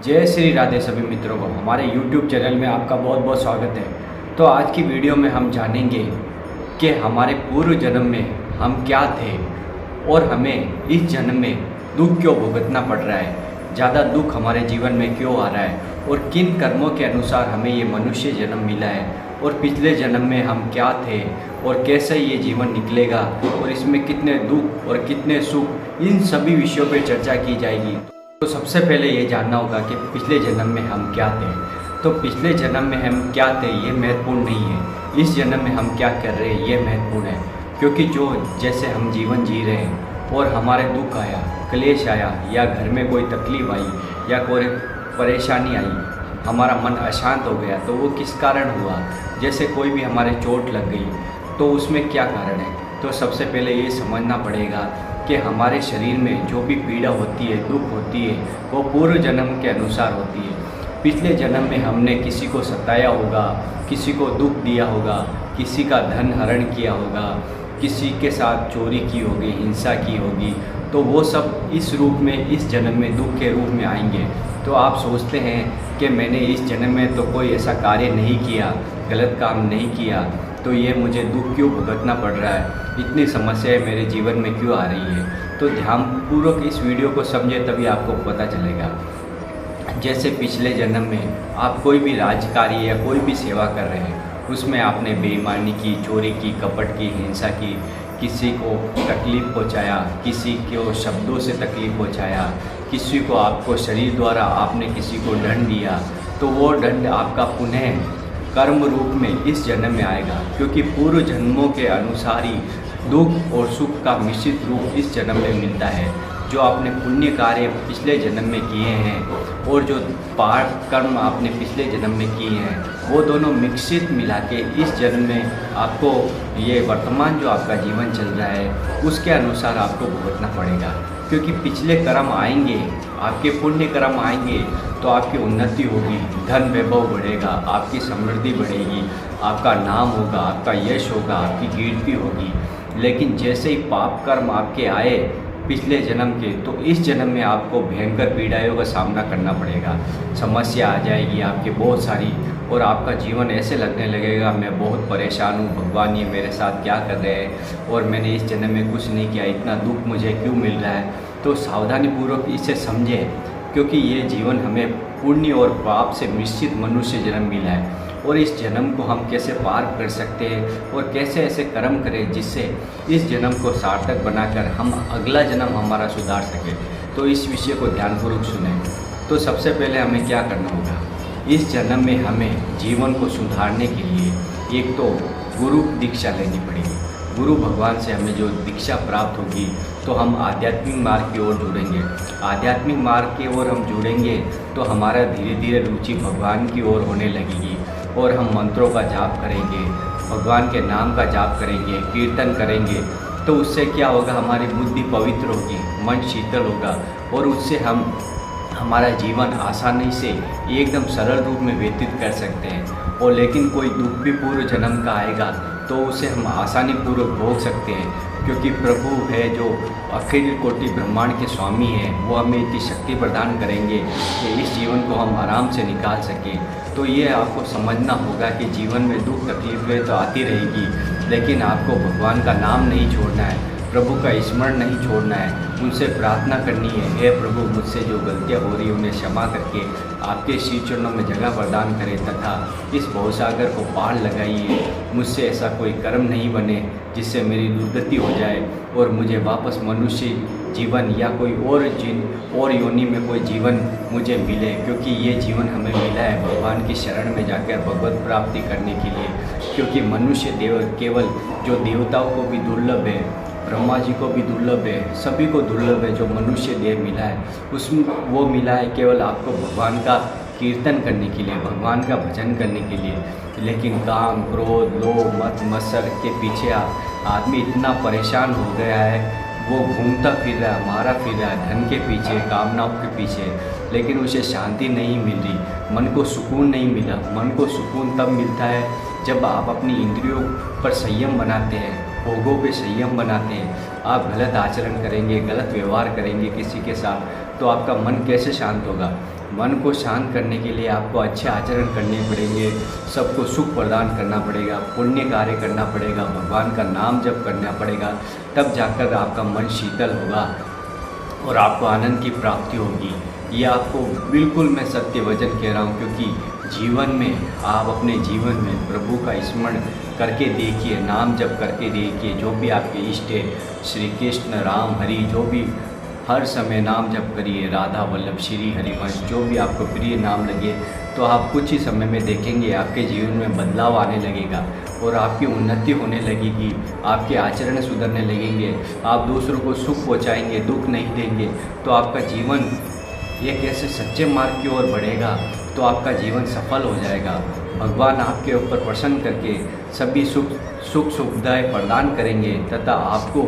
जय श्री राधे सभी मित्रों को हमारे YouTube चैनल में आपका बहुत बहुत स्वागत है। तो आज की वीडियो में हम जानेंगे कि हमारे पूर्व जन्म में हम क्या थे और हमें इस जन्म में दुख क्यों भुगतना पड़ रहा है, ज़्यादा दुख हमारे जीवन में क्यों आ रहा है और किन कर्मों के अनुसार हमें ये मनुष्य जन्म मिला है और पिछले जन्म में हम क्या थे और कैसे ये जीवन निकलेगा और इसमें कितने दुख और कितने सुख, इन सभी विषयों पर चर्चा की जाएगी। तो सबसे पहले ये जानना होगा कि पिछले जन्म में हम क्या थे। तो पिछले जन्म में हम क्या थे ये महत्वपूर्ण नहीं है, इस जन्म में हम क्या कर रहे हैं ये महत्वपूर्ण है। क्योंकि जो जैसे हम जीवन जी रहे हैं और हमारे दुख आया, क्लेश आया या घर में कोई तकलीफ आई या कोई परेशानी आई, हमारा मन अशांत हो गया, तो वो किस कारण हुआ। जैसे कोई भी हमारे चोट लग गई तो उसमें क्या कारण है। तो सबसे पहले ये समझना पड़ेगा कि हमारे शरीर में जो भी पीड़ा होती है, दुख होती है, वो पूर्व जन्म के अनुसार होती है। पिछले जन्म में हमने किसी को सताया होगा, किसी को दुख दिया होगा, किसी का धन हरण किया होगा, किसी के साथ चोरी की होगी, हिंसा की होगी, तो वो सब इस रूप में, इस जन्म में दुख के रूप में आएंगे। तो आप सोचते हैं कि मैंने इस जन्म में तो कोई ऐसा कार्य नहीं किया, गलत काम नहीं किया, तो ये मुझे दुख क्यों भुगतना पड़ रहा है, इतनी समस्याएं मेरे जीवन में क्यों आ रही है। तो ध्यानपूर्वक इस वीडियो को समझे तभी आपको पता चलेगा। जैसे पिछले जन्म में आप कोई भी राजकार्य या कोई भी सेवा कर रहे हैं, उसमें आपने बेईमानी की, चोरी की, कपट की, हिंसा की, किसी को तकलीफ़ पहुंचाया, किसी को शब्दों से तकलीफ़ पहुंचाया, किसी को आपको शरीर द्वारा आपने किसी को दंड दिया, तो वो दंड आपका पुनः कर्म रूप में इस जन्म में आएगा। क्योंकि पूर्व जन्मों के अनुसार ही दुख और सुख का मिश्रित रूप इस जन्म में मिलता है। जो आपने पुण्य कार्य पिछले जन्म में किए हैं और जो पाप कर्म आपने पिछले जन्म में किए हैं, वो दोनों मिश्रित मिला के इस जन्म में आपको ये वर्तमान जो आपका जीवन चल रहा है उसके अनुसार आपको भुगतना पड़ेगा। क्योंकि पिछले कर्म आएंगे, आपके पुण्य कर्म आएंगे तो आपकी उन्नति होगी, धन वैभव बढ़ेगा, आपकी समृद्धि बढ़ेगी, आपका नाम होगा, आपका यश होगा, आपकी कीर्ति होगी। लेकिन जैसे ही पाप कर्म आपके आए पिछले जन्म के, तो इस जन्म में आपको भयंकर पीड़ाओं का सामना करना पड़ेगा। समस्या आ जाएगी आपके बहुत सारी और आपका जीवन ऐसे लगने लगेगा मैं बहुत परेशान हूँ, भगवान ये मेरे साथ क्या कर रहे हैं और मैंने इस जन्म में कुछ नहीं किया, इतना दुख मुझे क्यों मिल रहा है। तो सावधानीपूर्वक इसे समझें, क्योंकि ये जीवन हमें पुण्य और पाप से मिश्रित मनुष्य जन्म मिला है और इस जन्म को हम कैसे पार कर सकते हैं और कैसे ऐसे कर्म करें जिससे इस जन्म को सार्थक बनाकर हम अगला जन्म हमारा सुधार सके। तो इस विषय को ध्यानपूर्वक सुनें। तो सबसे पहले हमें क्या करना होगा, इस जन्म में हमें जीवन को सुधारने के लिए एक तो गुरु दीक्षा लेनी पड़ेगी। गुरु भगवान से हमें जो दीक्षा प्राप्त होगी तो हम आध्यात्मिक मार्ग की ओर जुड़ेंगे। आध्यात्मिक मार्ग की ओर हम जुड़ेंगे तो हमारा धीरे धीरे रुचि भगवान की ओर होने लगेगी और हम मंत्रों का जाप करेंगे, भगवान के नाम का जाप करेंगे, कीर्तन करेंगे। तो उससे क्या होगा, हमारी बुद्धि पवित्र होगी, मन शीतल होगा और उससे हम हमारा जीवन आसानी से एकदम सरल रूप में व्यतीत कर सकते हैं। और लेकिन कोई दुख भी पूर्व जन्म का आएगा तो उसे हम आसानी पूर्वक भोग सकते हैं। क्योंकि प्रभु है जो अखिल कोटि ब्रह्मांड के स्वामी हैं, वो हमें इतनी शक्ति प्रदान करेंगे कि इस जीवन को हम आराम से निकाल सकें। तो ये आपको समझना होगा कि जीवन में दुख तकलीफें तो आती रहेगी, लेकिन आपको भगवान का नाम नहीं छोड़ना है, प्रभु का स्मरण नहीं छोड़ना है, उनसे प्रार्थना करनी है, हे प्रभु मुझसे जो गलतियाँ हो रही हैं उन्हें क्षमा करके आपके श्री चरणों में जगह प्रदान करें तथा इस भवसागर को पार लगाइए। मुझसे ऐसा कोई कर्म नहीं बने जिससे मेरी दुर्गति हो जाए और मुझे वापस मनुष्य जीवन या कोई और योनि में कोई जीवन मुझे मिले। क्योंकि ये जीवन हमें मिला है भगवान की शरण में जाकर भगवत प्राप्ति करने के लिए। क्योंकि मनुष्य देव केवल जो देवताओं को भी दुर्लभ है, ब्रह्मा जी को भी दुर्लभ है, सभी को दुर्लभ है जो मनुष्य देह मिला है, उसमें वो मिला है केवल आपको भगवान का कीर्तन करने के लिए, भगवान का भजन करने के लिए। लेकिन काम, क्रोध, लोभ, मत, मत्सर के पीछे आदमी इतना परेशान हो गया है, वो घूमता फिर रहा है, मारा फिर रहा है धन के पीछे, कामनाओं के पीछे, लेकिन उसे शांति नहीं मिल रही, मन को सुकून नहीं मिला। मन को सुकून तब मिलता है जब आप अपनी इंद्रियों पर संयम बनाते हैं, भोगों पे संयम बनाते हैं। आप गलत आचरण करेंगे, गलत व्यवहार करेंगे किसी के साथ, तो आपका मन कैसे शांत होगा। मन को शांत करने के लिए आपको अच्छे आचरण करने पड़ेंगे, सबको सुख प्रदान करना पड़ेगा, पुण्य कार्य करना पड़ेगा, भगवान का नाम जप करना पड़ेगा, तब जाकर आपका मन शीतल होगा और आपको आनंद की प्राप्ति होगी। ये आपको बिल्कुल मैं सत्य वचन कह रहा हूँ, क्योंकि जीवन में आप अपने जीवन में प्रभु का स्मरण करके देखिए, नाम जप करके देखिए, जो भी आपके इष्ट है, श्री कृष्ण, राम, हरि, जो भी हर समय नाम जप करिए, राधा वल्लभ, श्री हरिवंश, जो भी आपको प्रिय नाम लगे, तो आप कुछ ही समय में देखेंगे आपके जीवन में बदलाव आने लगेगा और आपकी उन्नति होने लगेगी, आपके आचरण सुधरने लगेंगे, आप दूसरों को सुख पहुंचाएंगे, दुख नहीं देंगे, तो आपका जीवन एक ऐसे सच्चे मार्ग की ओर बढ़ेगा, तो आपका जीवन सफल हो जाएगा। भगवान आपके ऊपर प्रसन्न करके सभी सुख सुविधाएं प्रदान करेंगे तथा आपको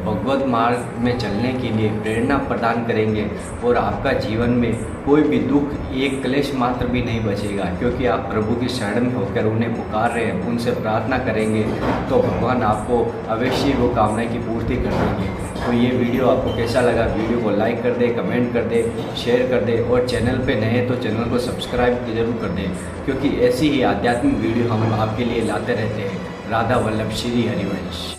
भगवत मार्ग में चलने के लिए प्रेरणा प्रदान करेंगे और आपका जीवन में कोई भी दुख, एक क्लेश मात्र भी नहीं बचेगा, क्योंकि आप प्रभु की शरण में होकर उन्हें पुकार रहे हैं, उनसे प्रार्थना करेंगे, तो भगवान आपको अवश्य वो कामना की पूर्ति कर देंगे। तो ये वीडियो आपको कैसा लगा? वीडियो को लाइक कर दे, कमेंट कर दे, शेयर कर दे और चैनल पे नए हैं तो चैनल को सब्सक्राइब जरूर कर दें, क्योंकि ऐसी ही आध्यात्मिक वीडियो हम आपके लिए लाते रहते हैं। राधा वल्लभ, श्री हरिवंश।